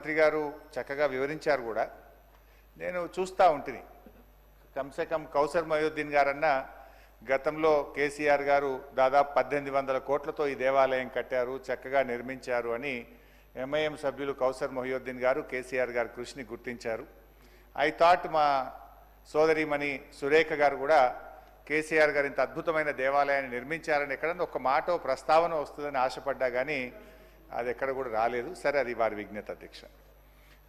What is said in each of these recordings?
మంత్రి గారు చక్కగా వివరించారు కూడా. నేను చూస్తూ ఉంటుంది కమ్సే కమ్ కౌసర్ మొహియుద్దీన్ గారన్న గతంలో కేసీఆర్ గారు దాదాపు 1800 కోట్లతో ఈ దేవాలయం కట్టారు, చక్కగా నిర్మించారు అని ఎంఐఎం సభ్యులు కౌసర్ మొహియుద్దీన్ గారు కేసీఆర్ గారి కృషిని గుర్తించారు. ఐ థాట్ మా సోదరిమణి సురేఖ గారు కూడా కేసీఆర్ గారు ఇంత అద్భుతమైన దేవాలయాన్ని నిర్మించారని ఎక్కడన్నా ఒక మాట ప్రస్తావన వస్తుందని ఆశపడ్డా కానీ అది ఎక్కడ కూడా రాలేదు. సరే, అది వారి విజ్ఞత అధ్యక్ష.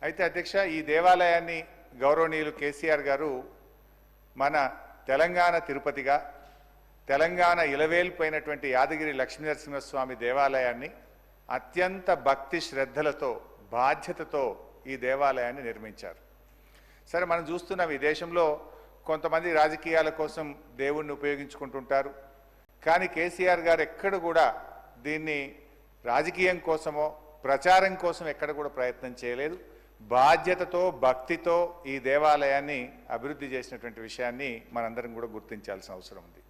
అయితే అధ్యక్ష, ఈ దేవాలయాన్ని గౌరవనీయులు కేసీఆర్ గారు మన తెలంగాణ తిరుపతిగా, తెలంగాణ ఇలవేల్పోయినటువంటి యాదగిరి లక్ష్మీనరసింహస్వామి దేవాలయాన్ని అత్యంత భక్తి శ్రద్ధలతో బాధ్యతతో ఈ దేవాలయాన్ని నిర్మించారు. సరే, మనం చూస్తున్నాం ఈ దేశంలో కొంతమంది రాజకీయాల కోసం దేవుణ్ణి ఉపయోగించుకుంటుంటారు, కానీ కేసీఆర్ గారు ఎక్కడ కూడా దీన్ని రాజకీయం కోసమో ప్రచారం కోసం ఎక్కడ కూడా ప్రయత్నం చేయలేదు. బాధ్యతతో భక్తితో ఈ దేవాలయాన్ని అభివృద్ధి చేసినటువంటి విషయాన్ని మనందరం కూడా గుర్తించాల్సిన అవసరం ఉంది.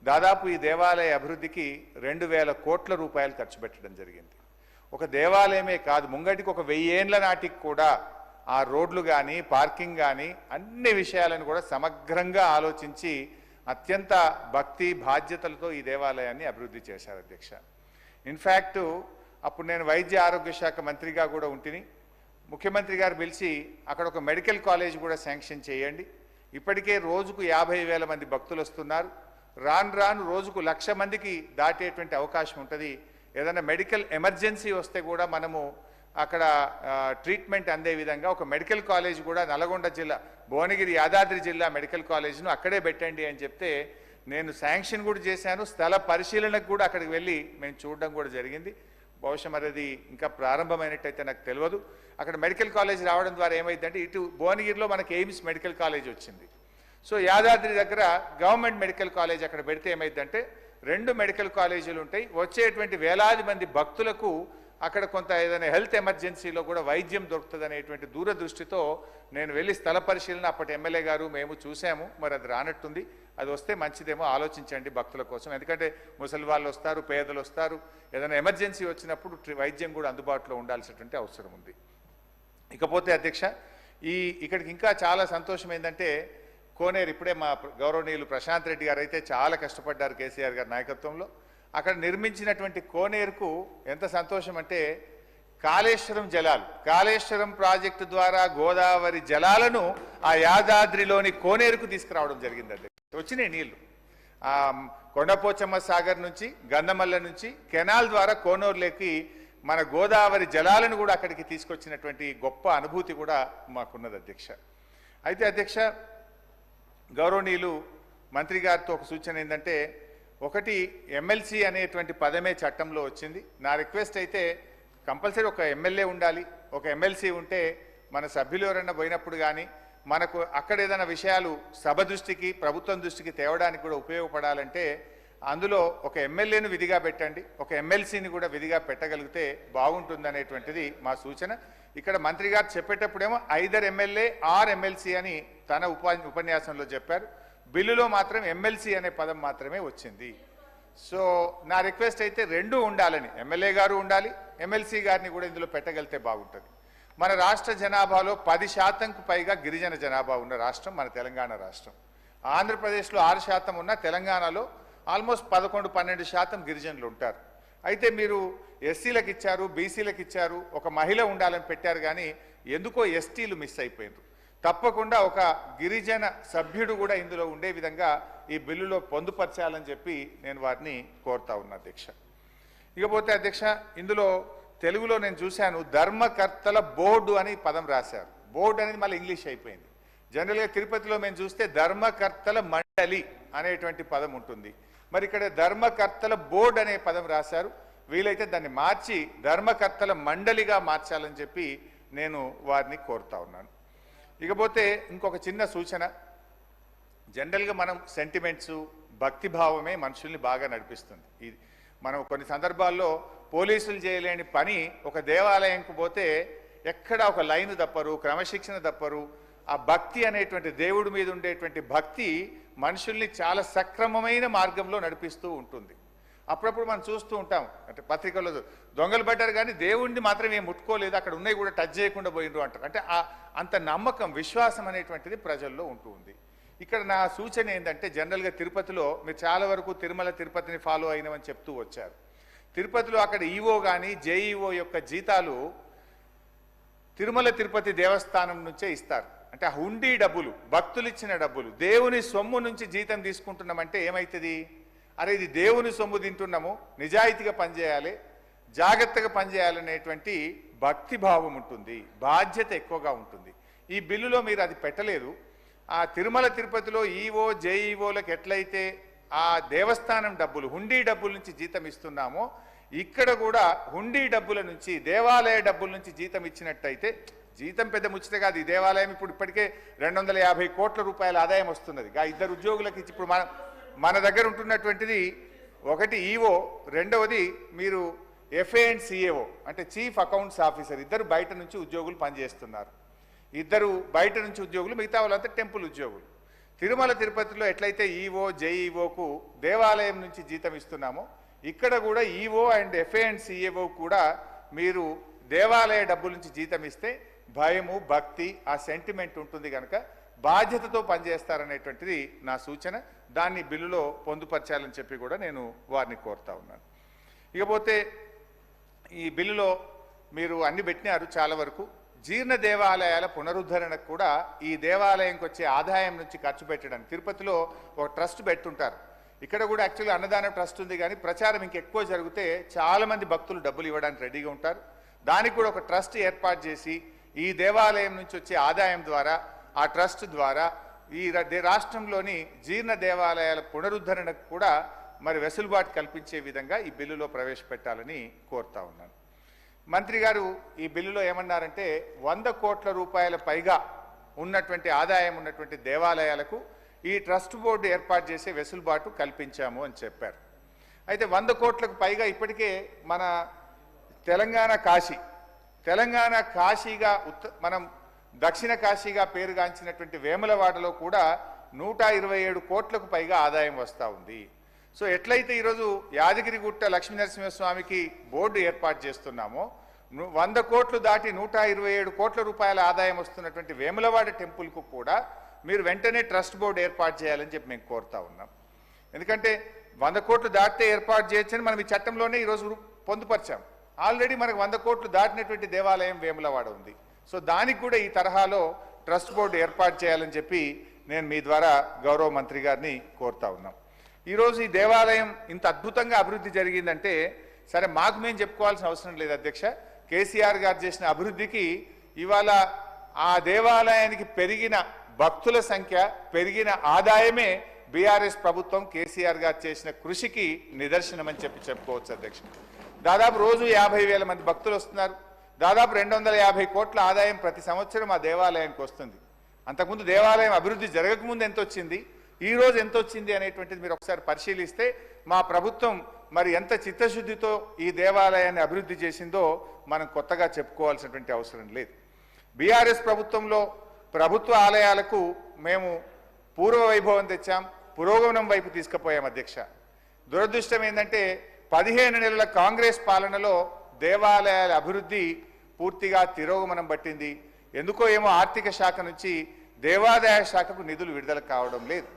దాదాపు ఈ దేవాలయ అభివృద్ధికి 2000 కోట్ల రూపాయలు ఖర్చు పెట్టడం జరిగింది. ఒక దేవాలయమే కాదు, ముంగటికి ఒక 1000 ఏళ్ల నాటికి కూడా ఆ రోడ్లు కానీ పార్కింగ్ కానీ అన్ని విషయాలను కూడా సమగ్రంగా ఆలోచించి అత్యంత భక్తి బాధ్యతలతో ఈ దేవాలయాన్ని అభివృద్ధి చేశారు అధ్యక్ష. ఇన్ఫ్యాక్ట్ అప్పుడు నేను వైద్య ఆరోగ్య శాఖ మంత్రిగా కూడా ఉంటిని. ముఖ్యమంత్రి గారు పిలిచి అక్కడ ఒక మెడికల్ కాలేజ్ కూడా శాంక్షన్ చేయండి, ఇప్పటికే రోజుకు 50,000 మంది భక్తులు వస్తున్నారు, రాను రాను రోజుకు 1,00,000 మందికి దాటేటువంటి అవకాశం ఉంటుంది, ఏదైనా మెడికల్ ఎమర్జెన్సీ వస్తే కూడా మనము అక్కడ ట్రీట్మెంట్ అందే విధంగా ఒక మెడికల్ కాలేజ్ కూడా నల్గొండ జిల్లా భువనగిరి యాదాద్రి జిల్లా మెడికల్ కాలేజ్ను అక్కడే పెట్టండి అని చెప్తే నేను శాంక్షన్ కూడా చేశాను. స్థల పరిశీలనకు కూడా అక్కడికి వెళ్ళి మేము చూడడం కూడా జరిగింది. బహుశా మరి అది ఇంకా ప్రారంభమైనట్టయితే నాకు తెలియదు. అక్కడ మెడికల్ కాలేజ్ రావడం ద్వారా ఏమైందంటే ఇటు భువనగిరిలో మనకి ఎయిమ్స్ మెడికల్ కాలేజ్ వచ్చింది. సో యాదాద్రి దగ్గర గవర్నమెంట్ మెడికల్ కాలేజ్ అక్కడ పెడితే ఏమైందంటే 2 మెడికల్ కాలేజీలు ఉంటాయి. వచ్చేటువంటి వేలాది మంది భక్తులకు అక్కడ కొంత ఏదైనా హెల్త్ ఎమర్జెన్సీలో కూడా వైద్యం దొరుకుతుంది అనేటువంటి దూరదృష్టితో నేను వెళ్ళి స్థల పరిశీలన అప్పటి ఎమ్మెల్యే గారు మేము చూసాము. మరి అది రానట్టుంది, అది వస్తే మంచిదేమో ఆలోచించండి భక్తుల కోసం, ఎందుకంటే ముసలి వాళ్ళు వస్తారు, పేదలు వస్తారు, ఏదైనా ఎమర్జెన్సీ వచ్చినప్పుడు వైద్యం కూడా అందుబాటులో ఉండాల్సినటువంటి అవసరం ఉంది. ఇకపోతే అధ్యక్ష, ఇక్కడికి ఇంకా చాలా సంతోషం ఏంటంటే కోనేరు, ఇప్పుడే మా గౌరవనీయులు ప్రశాంత్ రెడ్డి గారు అయితే చాలా కష్టపడ్డారు కేసీఆర్ గారి నాయకత్వంలో. అక్కడ నిర్మించినటువంటి కోనేరుకు ఎంత సంతోషం అంటే కాళేశ్వరం ప్రాజెక్టు ద్వారా గోదావరి జలాలను ఆ యాదాద్రిలోని కోనేరుకు తీసుకురావడం జరిగింది. అధ్యక్ష, వచ్చినాయి నీళ్లు కొండపోచమ్మ సాగర్ నుంచి గంధమల్ల నుంచి కెనాల్ ద్వారా కోనేరులోకి మన గోదావరి జలాలను కూడా అక్కడికి తీసుకొచ్చినటువంటి గొప్ప అనుభూతి కూడా మాకున్నది అధ్యక్ష. అయితే అధ్యక్ష, గౌరవనీయులు మంత్రి గారితో ఒక సూచన ఏంటంటే, ఒకటి ఎమ్మెల్సీ అనేటువంటి పదమే చట్టంలో వచ్చింది. నా రిక్వెస్ట్ అయితే కంపల్సరీ ఒక ఎమ్మెల్యే ఉండాలి. ఒక ఎమ్మెల్సీ ఉంటే మన సభ్యులు ఎవరైనా పోయినప్పుడు కానీ మనకు అక్కడ ఏదైనా విషయాలు సభ దృష్టికి ప్రభుత్వం దృష్టికి తేవడానికి కూడా ఉపయోగపడాలంటే అందులో ఒక ఎమ్మెల్యేను విధిగా పెట్టండి, ఒక ఎమ్మెల్సీని కూడా విధిగా పెట్టగలిగితే బాగుంటుంది అనేటువంటిది మా సూచన. ఇక్కడ మంత్రి గారు చెప్పేటప్పుడేమో ఐదర్ ఎమ్మెల్యే ఆర్ ఎమ్మెల్సీ అని తన ఉపన్యాసంలో చెప్పారు. బిల్లులో మాత్రం ఎమ్మెల్సీ అనే పదం మాత్రమే వచ్చింది. సో నా రిక్వెస్ట్ అయితే 2 ఉండాలని, ఎమ్మెల్యే గారు ఉండాలి, ఎమ్మెల్సీ గారిని కూడా ఇందులో పెట్టగలిగితే బాగుంటుంది. మన రాష్ట్ర జనాభాలో 10% పైగా గిరిజన జనాభా ఉన్న రాష్ట్రం మన తెలంగాణ రాష్ట్రం. ఆంధ్రప్రదేశ్లో 6% ఉన్న తెలంగాణలో ఆల్మోస్ట్ 11-12% గిరిజనులు ఉంటారు. అయితే మీరు ఎస్సీలకు ఇచ్చారు, బీసీలకు ఇచ్చారు, ఒక మహిళ ఉండాలని పెట్టారు, కానీ ఎందుకో ఎస్టీలు మిస్ అయిపోయారు. తప్పకుండా ఒక గిరిజన సభ్యుడు కూడా ఇందులో ఉండే విధంగా ఈ బిల్లులో పొందుపరచాలని చెప్పి నేను వారిని కోరుతా ఉన్నా అధ్యక్ష. ఇకపోతే అధ్యక్ష, ఇందులో తెలుగులో నేను చూశాను ధర్మకర్తల బోర్డు అని పదం రాశారు. బోర్డు అనేది మళ్ళీ ఇంగ్లీష్ అయిపోయింది. జనరల్గా తిరుపతిలో మేము చూస్తే ధర్మకర్తల మండలి అనేటువంటి పదం ఉంటుంది. మరి ఇక్కడ ధర్మకర్తల బోర్డు అనే పదం రాశారు. వీలైతే దాన్ని మార్చి ధర్మకర్తల మండలిగా మార్చాలని చెప్పి నేను వారిని కోరుతా ఉన్నాను. ఇకపోతే ఇంకొక చిన్న సూచన, జనరల్గా మనం సెంటిమెంట్స్ భక్తిభావమే మనుషుల్ని బాగా నడిపిస్తుంది. ఇది మనం కొన్ని సందర్భాల్లో పోలీసులు చేయలేని పని ఒక దేవాలయంకు పోతే ఎక్కడ ఒక లైన్ తప్పరు, క్రమశిక్షణ తప్పరు. ఆ భక్తి అనేటువంటి దేవుడి మీద ఉండేటువంటి భక్తి మనుషుల్ని చాలా సక్రమమైన మార్గంలో నడిపిస్తూ ఉంటుంది. అప్పుడప్పుడు మనం చూస్తూ ఉంటాం, అంటే పత్రికల్లో దొంగలు పడ్డారు కానీ దేవుణ్ణి మాత్రం ఏం ముట్టుకోలేదు, అక్కడ ఉన్నాయి కూడా టచ్ చేయకుండా పోయిండ్రు అంటారు. అంటే అంత నమ్మకం, విశ్వాసం అనేటువంటిది ప్రజల్లో ఉంటూ ఉంది. ఇక్కడ నా సూచన ఏంటంటే, జనరల్గా తిరుపతిలో మీరు చాలా వరకు తిరుమల తిరుపతిని ఫాలో అయినవని చెప్తూ వచ్చారు. తిరుపతిలో అక్కడ ఈవో కానీ జేఈఓ యొక్క జీతాలు తిరుమల తిరుపతి దేవస్థానం నుంచే ఇస్తారు. అంటే ఆ హుండీ డబ్బులు, భక్తులు ఇచ్చిన డబ్బులు, దేవుని సొమ్ము నుంచి జీతం తీసుకుంటున్నామంటే ఏమవుతుంది? అరే ఇది దేవుని సొమ్ము తింటున్నాము, నిజాయితీగా పనిచేయాలి, జాగ్రత్తగా పనిచేయాలనేటువంటి భక్తిభావం ఉంటుంది, బాధ్యత ఎక్కువగా ఉంటుంది. ఈ బిల్లులో మీరు అది పెట్టలేదు. ఆ తిరుమల తిరుపతిలో ఈవో జేఈఓలకు ఎట్లయితే ఆ దేవస్థానం డబ్బులు, హుండీ డబ్బుల నుంచి జీతం ఇస్తున్నామో, ఇక్కడ కూడా హుండీ డబ్బుల నుంచి, దేవాలయ డబ్బుల నుంచి జీతం ఇచ్చినట్టయితే, జీతం పెద్ద ముచ్చట కాదు. ఈ దేవాలయం ఇప్పటికే 250 కోట్ల రూపాయల ఆదాయం వస్తున్నది. ఇద్దరు ఉద్యోగులకు ఇచ్చి ఇప్పుడు మన దగ్గర ఉంటున్నటువంటిది ఒకటి ఈవో, రెండవది మీరు ఎఫ్ఏ అండ్ సిఏఓ అంటే చీఫ్ అకౌంట్స్ ఆఫీసర్, ఇద్దరు బయట నుంచి ఉద్యోగులు పనిచేస్తున్నారు. ఇద్దరు బయట నుంచి ఉద్యోగులు, మిగతా వాళ్ళంతా టెంపుల్ ఉద్యోగులు. తిరుమల తిరుపతిలో ఎట్లయితే ఈవో జేఈఓకు దేవాలయం నుంచి జీతం ఇస్తున్నామో, ఇక్కడ కూడా EO and FA and CAO కూడా మీరు దేవాలయ డబ్బుల నుంచి జీతం ఇస్తే భయము, భక్తి, ఆ సెంటిమెంట్ ఉంటుంది కనుక బాధ్యతతో పనిచేస్తారనేటువంటిది నా సూచన. దాన్ని బిల్లులో పొందుపరచాలని చెప్పి కూడా నేను వారిని కోరుతా ఉన్నాను. ఇకపోతే ఈ బిల్లులో మీరు అన్ని పెట్టినారు చాలా వరకు. జీర్ణ దేవాలయాల పునరుద్ధరణకు కూడా ఈ దేవాలయంకి వచ్చే ఆదాయం నుంచి ఖర్చు పెట్టడానికి తిరుపతిలో ఒక ట్రస్ట్ పెట్టుంటారు. ఇక్కడ కూడా యాక్చువల్గా అన్నదానం ట్రస్ట్ ఉంది, కానీ ప్రచారం ఇంకెక్కువ జరిగితే చాలామంది భక్తులు డబ్బులు ఇవ్వడానికి రెడీగా ఉంటారు. దానికి కూడా ఒక ట్రస్ట్ ఏర్పాటు చేసి ఈ దేవాలయం నుంచి వచ్చే ఆదాయం ద్వారా, ఆ ట్రస్ట్ ద్వారా ఈ రాష్ట్రంలోని జీర్ణ దేవాలయాల పునరుద్ధరణకు కూడా మరి వెసులుబాటు కల్పించే విధంగా ఈ బిల్లులో ప్రవేశపెట్టాలని కోరుతా ఉన్నాను. మంత్రి గారు ఈ బిల్లులో ఏమన్నారంటే 100 కోట్ల రూపాయల పైగా ఉన్నటువంటి ఆదాయం ఉన్నటువంటి దేవాలయాలకు ఈ ట్రస్ట్ బోర్డు ఏర్పాటు చేసే వెసులుబాటు కల్పించాము అని చెప్పారు. అయితే 100 కోట్లకు పైగా ఇప్పటికే మన తెలంగాణ కాశీగా మనం దక్షిణ కాశీగా పేరుగాంచినటువంటి వేములవాడలో కూడా 127 కోట్లకు పైగా ఆదాయం వస్తూ ఉంది. సో ఎట్లయితే ఈరోజు యాదగిరిగుట్ట లక్ష్మీనరసింహస్వామికి బోర్డు ఏర్పాటు చేస్తున్నామో, 100 కోట్లు దాటి 127 కోట్ల రూపాయల ఆదాయం వస్తున్నటువంటి వేములవాడ టెంపుల్కు కూడా మీరు వెంటనే ట్రస్ట్ బోర్డు ఏర్పాటు చేయాలని చెప్పి మేము కోరుతా ఉన్నాం. ఎందుకంటే 100 కోట్లు దాటితే ఏర్పాటు చేయొచ్చని మనం ఈ చట్టంలోనే ఈరోజు పొందుపరిచాం. ఆల్రెడీ మనకు 100 కోట్లు దాటినటువంటి దేవాలయం వేములవాడ ఉంది. సో దానికి కూడా ఈ తరహాలో ట్రస్ట్ బోర్డు ఏర్పాటు చేయాలని చెప్పి నేను మీ ద్వారా గౌరవ మంత్రి గారిని కోరుతా ఉన్నాం. ఈరోజు ఈ దేవాలయం ఇంత అద్భుతంగా అభివృద్ధి జరిగిందంటే, సరే మాకు మేము చెప్పుకోవాల్సిన అవసరం లేదు అధ్యక్ష. కేసీఆర్ గారు చేసిన అభివృద్ధికి ఇవాళ ఆ దేవాలయానికి పెరిగిన భక్తుల సంఖ్య, పెరిగిన ఆదాయమే బీఆర్ఎస్ ప్రభుత్వం కేసీఆర్ గారు చేసిన కృషికి నిదర్శనమని చెప్పుకోవచ్చు అధ్యక్ష. దాదాపు రోజు 50,000 మంది భక్తులు వస్తున్నారు. దాదాపు 250 కోట్ల ఆదాయం ప్రతి సంవత్సరం ఆ దేవాలయానికి వస్తుంది. అంతకుముందు దేవాలయం అభివృద్ధి జరగకముందు ఎంత వచ్చింది, ఈ రోజు ఎంత వచ్చింది అనేటువంటిది మీరు ఒకసారి పరిశీలిస్తే మా ప్రభుత్వం మరి ఎంత చిత్తశుద్ధితో ఈ దేవాలయాన్ని అభివృద్ధి చేసిందో మనం కొత్తగా చెప్పుకోవాల్సినటువంటి అవసరం లేదు. బీఆర్ఎస్ ప్రభుత్వంలో ప్రభుత్వ ఆలయాలకు మేము పూర్వ వైభవం తెచ్చాం, పురోగమనం వైపు తీసుకుపోయాం అధ్యక్ష. దురదృష్టం ఏంటంటే 15 నెలల కాంగ్రెస్ పాలనలో దేవాలయాల అభివృద్ధి పూర్తిగా తిరోగమనం పట్టింది. ఎందుకో ఏమో ఆర్థిక శాఖ నుంచి దేవాదాయ శాఖకు నిధులు విడుదల కావడం లేదు.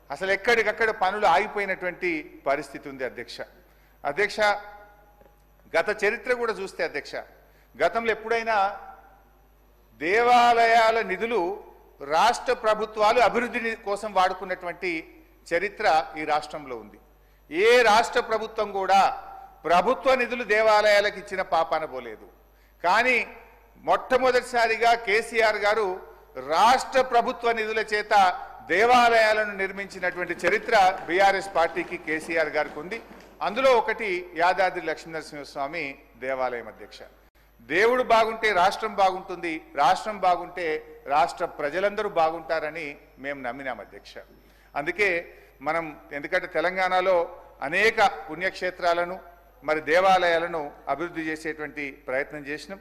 అసలు ఎక్కడికక్కడ పనులు ఆగిపోయినటువంటి పరిస్థితి ఉంది అధ్యక్ష. గత చరిత్ర కూడా చూస్తే అధ్యక్ష, గతంలో ఎప్పుడైనా దేవాలయాల నిధులు రాష్ట్ర ప్రభుత్వాలు అభివృద్ధి కోసం వాడుకున్నటువంటి చరిత్ర ఈ రాష్ట్రంలో ఉంది. ఏ రాష్ట్ర ప్రభుత్వం కూడా ప్రభుత్వ నిధులు దేవాలయాలకు ఇచ్చిన పాపాన పోలేదు. కానీ మొట్టమొదటిసారిగా కేసీఆర్ గారు రాష్ట్ర ప్రభుత్వ నిధుల చేత దేవాలయాలను నిర్మించినటువంటి చరిత్ర బీఆర్ఎస్ పార్టీకి కేసీఆర్ గారికి ఉంది. అందులో ఒకటి యాదాద్రి లక్ష్మీనరసింహస్వామి దేవాలయం అధ్యక్ష. దేవుడు బాగుంటే రాష్ట్రం బాగుంటుంది, రాష్ట్రం బాగుంటే రాష్ట్ర ప్రజలందరూ బాగుంటారని మేము నమ్మినాం అధ్యక్ష. అందుకే మనం, ఎందుకంటే తెలంగాణలో అనేక పుణ్యక్షేత్రాలను మరి దేవాలయాలను అభివృద్ధి చేసేటువంటి ప్రయత్నం చేసినాం.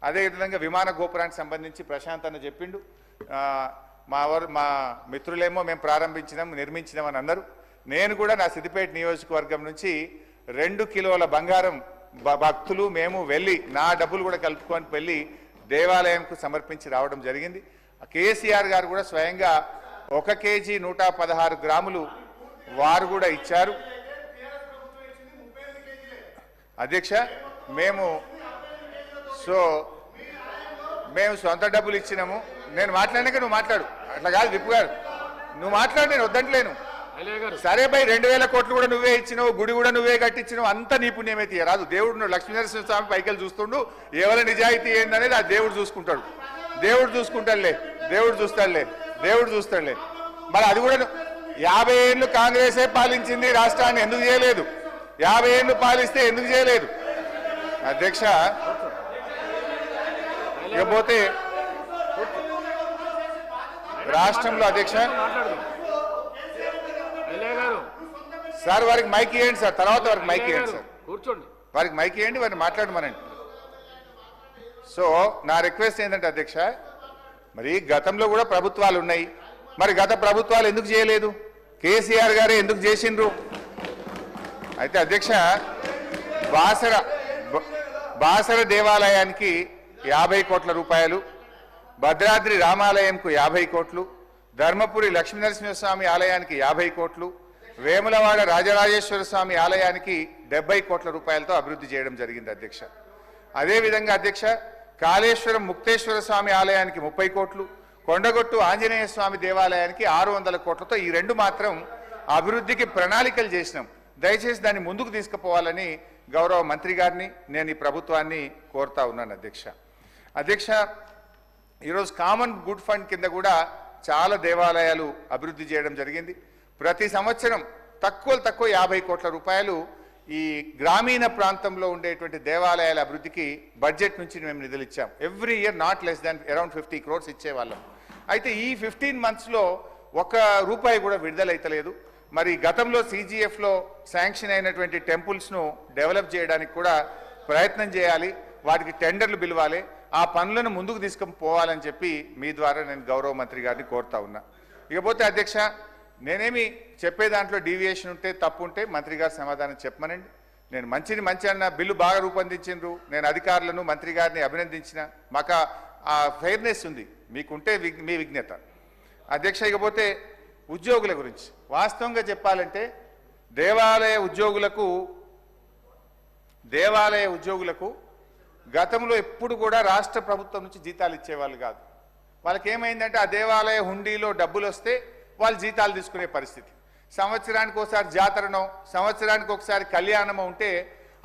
అదేవిధంగా విమాన గోపురానికి సంబంధించి ప్రశాంత్ అన్న చెప్పిండు, మా మిత్రులేమో మేము ప్రారంభించినాం, నిర్మించినామని అన్నారు. నేను కూడా నా సిద్దిపేట నియోజకవర్గం నుంచి 2 కిలోల బంగారం భక్తులు మేము వెళ్ళి నా డబ్బులు కూడా కలుపుకొని వెళ్ళి దేవాలయంకు సమర్పించి రావడం జరిగింది. కేసీఆర్ గారు కూడా స్వయంగా 1 కేజీ 116 గ్రాములు వారు కూడా ఇచ్చారు. అధ్యక్ష మేము సొంత డబ్బులు ఇచ్చినాము. నేను మాట్లాడినాక నువ్వు మాట్లాడు, అట్లా కాదు విప్పు గారు, నువ్వు మాట్లాడు, నేను వద్దంటలేను. సరే బై 2000 కోట్లు కూడా నువ్వే ఇచ్చినావు, గుడి కూడా నువ్వే కట్టించినావు, అంత నీ పుణ్యమే తీయరాదు. దేవుడు లక్ష్మీనరసింహ స్వామి పైకెళ్ళి చూస్తుండు, ఎవరి నిజాయితీ ఏందనేది ఆ దేవుడు చూసుకుంటాడు. దేవుడు చూసుకుంటాడులే, దేవుడు చూస్తాడులే. మరి అది కూడా 50 ఏళ్ళు కాంగ్రెసే పాలించింది రాష్ట్రాన్ని, ఎందుకు చేయలేదు? 50 ఏళ్ళు పాలిస్తే ఎందుకు చేయలేదు? అధ్యక్ష ఇకపోతే రాష్ట్రంలో అధ్యక్ష సార్ వారికి మైక్ ఇవ్వండి సార్, తర్వాత వారికి మైక్ ఇవ్వండి సార్, కూర్చోండి, వారికి మైక్ ఇవ్వండి, వారిని మాట్లాడమనండి. సో నా రిక్వెస్ట్ ఏంటంటే అధ్యక్ష, మరి గతంలో కూడా ప్రభుత్వాలు ఉన్నాయి, మరి గత ప్రభుత్వాలు ఎందుకు చేయలేదు? కేసీఆర్ గారే ఎందుకు చేసిండ్రు? అయితే అధ్యక్ష బాసర దేవాలయానికి 50 కోట్ల రూపాయలు, భద్రాద్రి రామాలయంకు 50 కోట్లు, ధర్మపురి లక్ష్మీనరసింహస్వామి ఆలయానికి 50 కోట్లు, వేములవాడ రాజరాజేశ్వర స్వామి ఆలయానికి 70 కోట్ల రూపాయలతో అభివృద్ధి చేయడం జరిగింది అధ్యక్ష. అదేవిధంగా అధ్యక్ష కాళేశ్వరం ముక్తేశ్వర స్వామి ఆలయానికి 30 కోట్లు, కొండగొట్టు ఆంజనేయ స్వామి దేవాలయానికి 600 కోట్లతో ఈ 2 మాత్రం అభివృద్ధికి ప్రణాళికలు చేసినాం. దయచేసి దాన్ని ముందుకు తీసుకుపోవాలని గౌరవ మంత్రి గారిని నేను ఈ ప్రభుత్వాన్ని కోరుతా ఉన్నాను అధ్యక్ష. ఈరోజు కామన్ గుడ్ ఫండ్ కింద కూడా చాలా దేవాలయాలు అభివృద్ధి చేయడం జరిగింది. ప్రతి సంవత్సరం తక్కువ 50 కోట్ల రూపాయలు ఈ గ్రామీణ ప్రాంతంలో ఉండేటువంటి దేవాలయాల అభివృద్ధికి బడ్జెట్ నుంచి మేము నిధులు ఇచ్చాం. Every year not less than around 50 crores ఇచ్చేవాళ్ళం. అయితే ఈ 15 monthsలో ₹1 కూడా విడుదలైతలేదు. మరి గతంలో CGFలో శాంక్షన్ అయినటువంటి టెంపుల్స్ను డెవలప్ చేయడానికి కూడా ప్రయత్నం చేయాలి, వాటికి టెండర్లు పిలవాలి, ఆ పనులను ముందుకు తీసుకొని పోవాలని చెప్పి మీ ద్వారా నేను గౌరవ మంత్రి గారిని కోరుతా ఉన్నా. ఇకపోతే అధ్యక్ష నేనేమి చెప్పే దాంట్లో డీవియేషన్ ఉంటే తప్పు ఉంటే మంత్రి గారు సమాధానం చెప్పమనండి. నేను మంచి అన్న బిల్లు బాగా రూపొందించిండ్రు, నేను అధికారులను మంత్రి గారిని అభినందించిన, మాకు ఆ ఫెయిర్నెస్ ఉంది, మీకుంటే మీ విజ్ఞత అధ్యక్ష. ఇకపోతే ఉద్యోగుల గురించి వాస్తవంగా చెప్పాలంటే దేవాలయ ఉద్యోగులకు గతంలో ఎప్పుడు కూడా రాష్ట్ర ప్రభుత్వం నుంచి జీతాలు ఇచ్చేవాళ్ళు కాదు. వాళ్ళకి ఏమైందంటే ఆ దేవాలయ హుండీలో డబ్బులు వస్తే వాళ్ళు జీతాలు తీసుకునే పరిస్థితి. సంవత్సరానికి ఒకసారి జాతరనో సంవత్సరానికి ఒకసారి కళ్యాణమో ఉంటే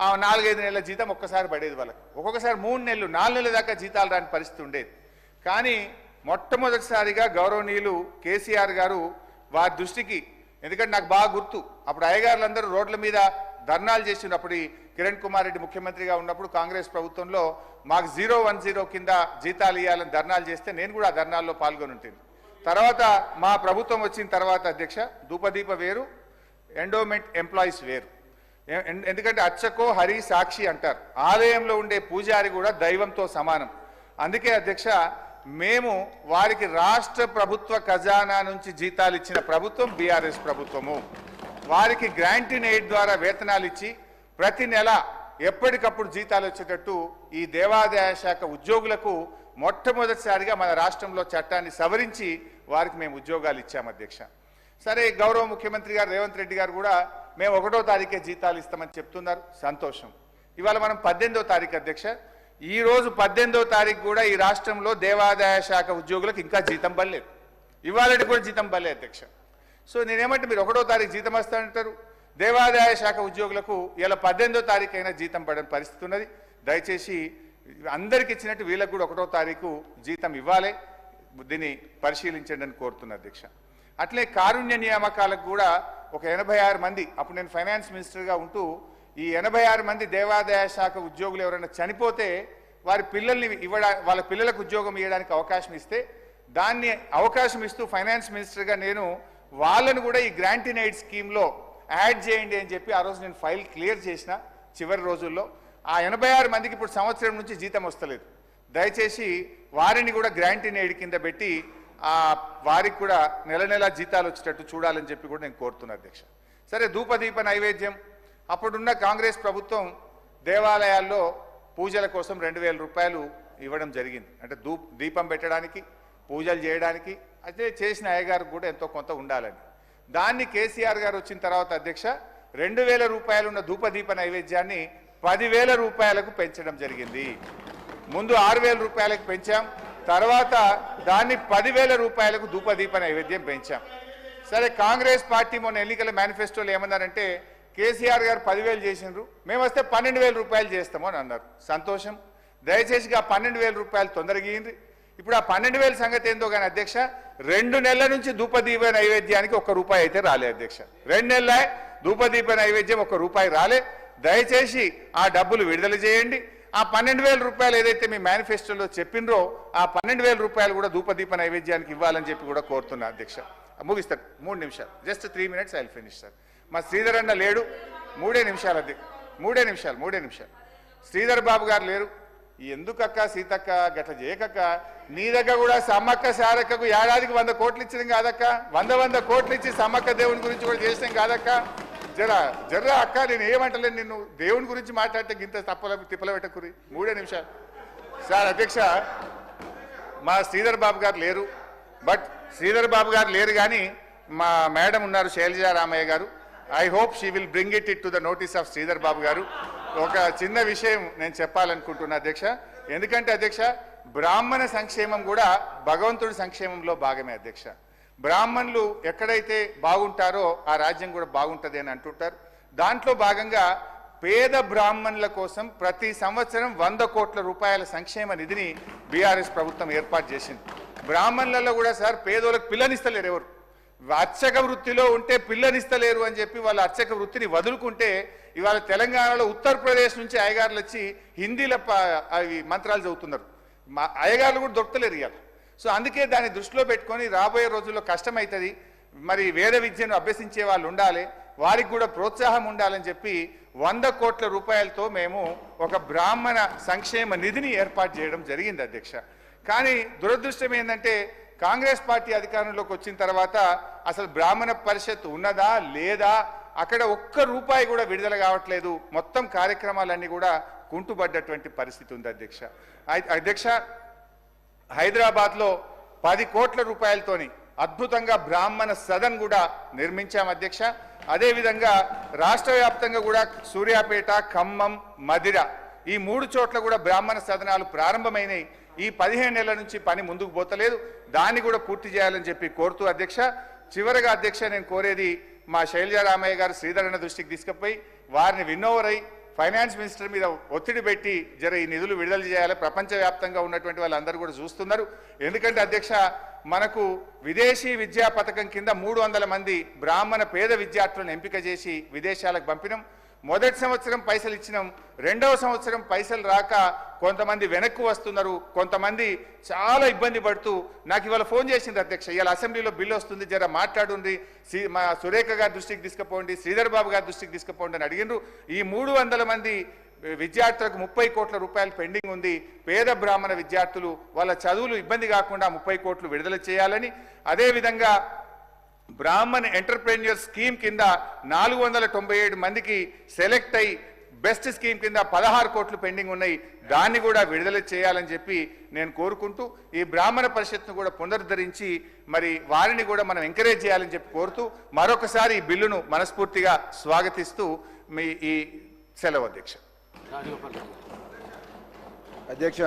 ఆ 4-5 నెలల జీతం ఒక్కసారి పడేది వాళ్ళకి. ఒక్కొక్కసారి 3 నెలలు 4 నెలల దాకా జీతాలు రాని పరిస్థితి ఉండేది. కానీ మొట్టమొదటిసారిగా గౌరవనీయులు కేసీఆర్ గారు వారి దృష్టికి, ఎందుకంటే నాకు బాగా గుర్తు, అప్పుడు అయ్యగారులందరూ రోడ్ల మీద ధర్నాలు చేసినప్పుడు కిరణ్ కుమార్ రెడ్డి ముఖ్యమంత్రిగా ఉన్నప్పుడు కాంగ్రెస్ ప్రభుత్వంలో మాకు 010 కింద జీతాలు ఇవ్వాలని ధర్నాలు చేస్తే నేను కూడా ఆ ధర్నాల్లో పాల్గొని ఉంటుంది. తర్వాత మా ప్రభుత్వం వచ్చిన తర్వాత అధ్యక్ష ధూపదీప వేరు, ఎండోమెంట్ ఎంప్లాయీస్ వేరు. ఎందుకంటే అర్చకో హరి సాక్షి అంటారు, ఆలయంలో ఉండే పూజారి కూడా దైవంతో సమానం. అందుకే అధ్యక్ష మేము వారికి రాష్ట్ర ప్రభుత్వ ఖజానా నుంచి జీతాలు ఇచ్చిన ప్రభుత్వం బీఆర్ఎస్ ప్రభుత్వము. వారికి గ్రాంట్ ఇన్ ఎయిడ్ ద్వారా వేతనాలు ఇచ్చి ప్రతి నెల ఎప్పటికప్పుడు జీతాలు వచ్చేటట్టు ఈ దేవాదాయ శాఖ ఉద్యోగులకు మొట్టమొదటిసారిగా మన రాష్ట్రంలో చట్టాన్ని సవరించి వారికి మేము ఉద్యోగాలు ఇచ్చాము అధ్యక్ష. సరే గౌరవ ముఖ్యమంత్రి గారు రేవంత్ రెడ్డి గారు కూడా మేము 1వ తారీఖే జీతాలు ఇస్తామని చెప్తున్నారు, సంతోషం. ఇవాళ మనం 18వ తారీఖు అధ్యక్ష, ఈ రోజు 18వ తారీఖు కూడా ఈ రాష్ట్రంలో దేవాదాయ శాఖ ఉద్యోగులకు ఇంకా జీతం పడలేదు, ఇవాళకి కూడా జీతం పడలేదు అధ్యక్ష. సో నేనేమంటే మీరు 1వ తారీఖు జీతం వస్తానంటారు, దేవాదాయ శాఖ ఉద్యోగులకు ఇలా 18వ తారీఖు అయినా జీతం పడని పరిస్థితి ఉన్నది. దయచేసి అందరికి ఇచ్చినట్టు వీళ్ళకు కూడా 1వ తారీఖు జీతం ఇవ్వాలి, దీన్ని పరిశీలించండి అని కోరుతున్నా అధ్యక్ష. అట్లే కారుణ్య నియామకాలకు కూడా ఒక 86 మంది, అప్పుడు నేను ఫైనాన్స్ మినిస్టర్గా ఉంటూ ఈ 86 మంది దేవాదాయ శాఖ ఉద్యోగులు ఎవరైనా చనిపోతే వారి పిల్లల్ని వాళ్ళ పిల్లలకు ఉద్యోగం ఇవ్వడానికి అవకాశం ఇస్తే దాన్ని అవకాశం ఇస్తూ ఫైనాన్స్ మినిస్టర్గా నేను వాళ్ళను కూడా ఈ గ్రాంట్ ఇన్ ఎయిడ్ స్కీమ్లో యాడ్ చేయండి అని చెప్పి ఆ రోజు నేను ఫైల్ క్లియర్ చేసిన చివరి రోజుల్లో. ఆ 86 మందికి ఇప్పుడు సంవత్సరం నుంచి జీతం వస్తలేదు. దయచేసి వారిని కూడా గ్రాంట్ ఇన్ ఎయిడ్ కింద పెట్టి వారికి కూడా నెల నెల జీతాలు వచ్చేటట్టు చూడాలని చెప్పి కూడా నేను కోరుతున్నా అధ్యక్ష. సరే ధూపదీప నైవేద్యం అప్పుడున్న కాంగ్రెస్ ప్రభుత్వం దేవాలయాల్లో పూజల కోసం 2000 రూపాయలు ఇవ్వడం జరిగింది. అంటే దీపం పెట్టడానికి, పూజలు చేయడానికి, అయితే చేసిన అయ్యగారికి కూడా ఎంతో కొంత ఉండాలని. దాన్ని కేసీఆర్ గారు వచ్చిన తర్వాత అధ్యక్ష 2000 రూపాయలు ఉన్న ధూపదీప నైవేద్యాన్ని 10,000 రూపాయలకు పెంచడం జరిగింది. ముందు 6,000 రూపాయలకు పెంచాం, తర్వాత దాన్ని 10,000 రూపాయలకు ధూపదీప నైవేద్యం పెంచాం. సరే, కాంగ్రెస్ పార్టీ మొన్న ఎన్నికల మేనిఫెస్టోలో ఏమన్నారంటే కేసీఆర్ గారు 10,000 చేసినారు, మేము వస్తే 12,000 రూపాయలు చేస్తాము అని అన్నారు. సంతోషం. దయచేసి ఆ 12,000 రూపాయలు తొందరగా ఇయ్యండి. ఇప్పుడు ఆ 12,000 సంగతి ఏందో కానీ అధ్యక్ష 2 నెలల నుంచి ధూపదీప నైవేద్యానికి ₹1 అయితే రాలే అధ్యక్ష. 2 నెలలే ధూపదీప నైవేద్యం ₹1 రాలే. దయచేసి ఆ డబ్బులు విడుదల చేయండి. ఆ 12,000 రూపాయలు ఏదైతే మీ మేనిఫెస్టోలో చెప్పినరో ఆ 12,000 రూపాయలు కూడా ధూపదీప నైవేద్యానికి ఇవ్వాలని చెప్పి కూడా కోరుతున్నా అధ్యక్ష. ముగిస్తారు 3 నిమిషాలు, just 3 minutes I will finish sir. మా శ్రీధర్ అన్న లేడు, 3 నిమిషాలు అధ్యక్ష, 3 నిమిషాలు. శ్రీధర్ బాబు గారు లేరు. ఎందుకక్క సీతక్క గట్ల చేయకక్క, నీ దగ్గర కూడా సమ్మక్క సారక్కకు ఏడాదికి 100 కోట్లు ఇచ్చినాం కాదక్క, 100 కోట్లు ఇచ్చి సమ్మక్క దేవుని గురించి కూడా చేసినాం కాదక్క. జర్రా అక్క, నేను ఏమంటలేను, నిన్ను దేవుని గురించి మాట్లాడితే గింత తిప్పల పెట్టకురి. 3 నిమిషాలు సార్. అధ్యక్ష, మా శ్రీధర్ బాబు గారు లేరు, బట్ శ్రీధర్ బాబు గారు లేరు కానీ మా మేడం ఉన్నారు Shailaja Ramaiah garu. I hope she will bring it to the notice of Sridhar Babu garu. ఒక చిన్న విషయం నేను చెప్పాలనుకుంటున్నా అధ్యక్ష. ఎందుకంటే అధ్యక్ష బ్రాహ్మణ సంక్షేమం కూడా భగవంతుడి సంక్షేమంలో భాగమే అధ్యక్ష. బ్రాహ్మణులు ఎక్కడైతే బాగుంటారో ఆ రాజ్యం కూడా బాగుంటుంది అని అంటుంటారు. దాంట్లో భాగంగా పేద బ్రాహ్మణుల కోసం ప్రతి సంవత్సరం 100 కోట్ల రూపాయల సంక్షేమ నిధిని బీఆర్ఎస్ ప్రభుత్వం ఏర్పాటు చేసింది. బ్రాహ్మణులలో కూడా సార్ పేదోళ్ళకి పిల్లనిస్తలేరు. ఎవరు అర్చక వృత్తిలో ఉంటే పిల్లనిస్తలేరు అని చెప్పి వాళ్ళ అర్చక వృత్తిని వదులుకుంటే ఇవాళ తెలంగాణలో ఉత్తరప్రదేశ్ నుంచి అయ్యగారులు వచ్చి హిందీలో అవి మంత్రాలు చదువుతున్నారు. మా అయ్యగారులు కూడా దొరకలేరు ఇవాళ. సో అందుకే దాన్ని దృష్టిలో పెట్టుకొని రాబోయే రోజుల్లో కష్టమవుతుంది. మరి వేద విద్యను అభ్యసించే వాళ్ళు ఉండాలి, వారికి కూడా ప్రోత్సాహం ఉండాలని చెప్పి 100 కోట్ల రూపాయలతో మేము ఒక బ్రాహ్మణ సంక్షేమ నిధిని ఏర్పాటు చేయడం జరిగింది అధ్యక్ష. కానీ దురదృష్టం ఏంటంటే కాంగ్రెస్ పార్టీ అధికారంలోకి వచ్చిన తర్వాత అసలు బ్రాహ్మణ పరిషత్ ఉన్నదా లేదా, అక్కడ ₹1 కూడా విడుదల కావట్లేదు. మొత్తం కార్యక్రమాలన్నీ కూడా కుంటుపడ్డటువంటి పరిస్థితి ఉంది అధ్యక్ష. అధ్యక్ష, హైదరాబాద్లో 10 కోట్ల రూపాయలతోని అద్భుతంగా బ్రాహ్మణ సదన్ కూడా నిర్మించాం అధ్యక్ష. అదేవిధంగా రాష్ట్ర వ్యాప్తంగా కూడా సూర్యాపేట, ఖమ్మం, మదిర ఈ 3 చోట్ల కూడా బ్రాహ్మణ సదనాలు ప్రారంభమైనవి. ఈ 15 నెలల నుంచి పని ముందుకు పోతలేదు, దాన్ని కూడా పూర్తి చేయాలని చెప్పి కోరుతూ అధ్యక్ష, చివరగా అధ్యక్ష నేను కోరేది మా శైలజా రామయ్య గారు శ్రీధరణ దృష్టికి తీసుకుపోయి వారిని విన్నోవర్ అయి ఫైనాన్స్ మినిస్టర్ మీద ఒత్తిడి పెట్టి ఈ నిధులు విడుదల చేయాలి. ప్రపంచవ్యాప్తంగా ఉన్నటువంటి వాళ్ళందరూ కూడా చూస్తున్నారు. ఎందుకంటే అధ్యక్ష మనకు విదేశీ విద్యా పథకం కింద 300 మంది బ్రాహ్మణ పేద విద్యార్థులను ఎంపిక చేసి విదేశాలకు పంపినాం. మొదటి సంవత్సరం పైసలు ఇచ్చినాం, 2వ సంవత్సరం పైసలు రాక కొంతమంది వెనక్కు వస్తున్నారు, కొంతమంది చాలా ఇబ్బంది పడుతూ నాకు ఇవాళ ఫోన్ చేసింది అధ్యక్ష. ఇవాళ అసెంబ్లీలో బిల్లు వస్తుంది, జర మాట్లాడుండి, మా సురేఖ గారి దృష్టికి తీసుకుపోండి, శ్రీధర్ బాబు గారి దృష్టికి తీసుకుపోండి అని అడిగినారు. ఈ 300 మంది విద్యార్థులకు 30 కోట్ల రూపాయలు పెండింగ్ ఉంది. పేద బ్రాహ్మణ విద్యార్థులు వాళ్ళ చదువులు ఇబ్బంది కాకుండా 30 కోట్లు విడుదల చేయాలని, అదేవిధంగా బ్రాహ్మణ్ ఎంటర్ప్రెన్యూర్ స్కీమ్ కింద 497 మందికి సెలెక్ట్ అయి బెస్ట్ స్కీమ్ కింద 16 కోట్లు పెండింగ్ ఉన్నాయి, దాన్ని కూడా విడుదల చేయాలని చెప్పి నేను కోరుకుంటూ ఈ బ్రాహ్మణ పరిషత్ను కూడా పునరుద్ధరించి మరి వారిని కూడా మనం ఎంకరేజ్ చేయాలని చెప్పి కోరుతూ మరొకసారి ఈ బిల్లును మనస్ఫూర్తిగా స్వాగతిస్తూ మీ ఈ సెలవు అధ్యక్ష. అధ్యక్ష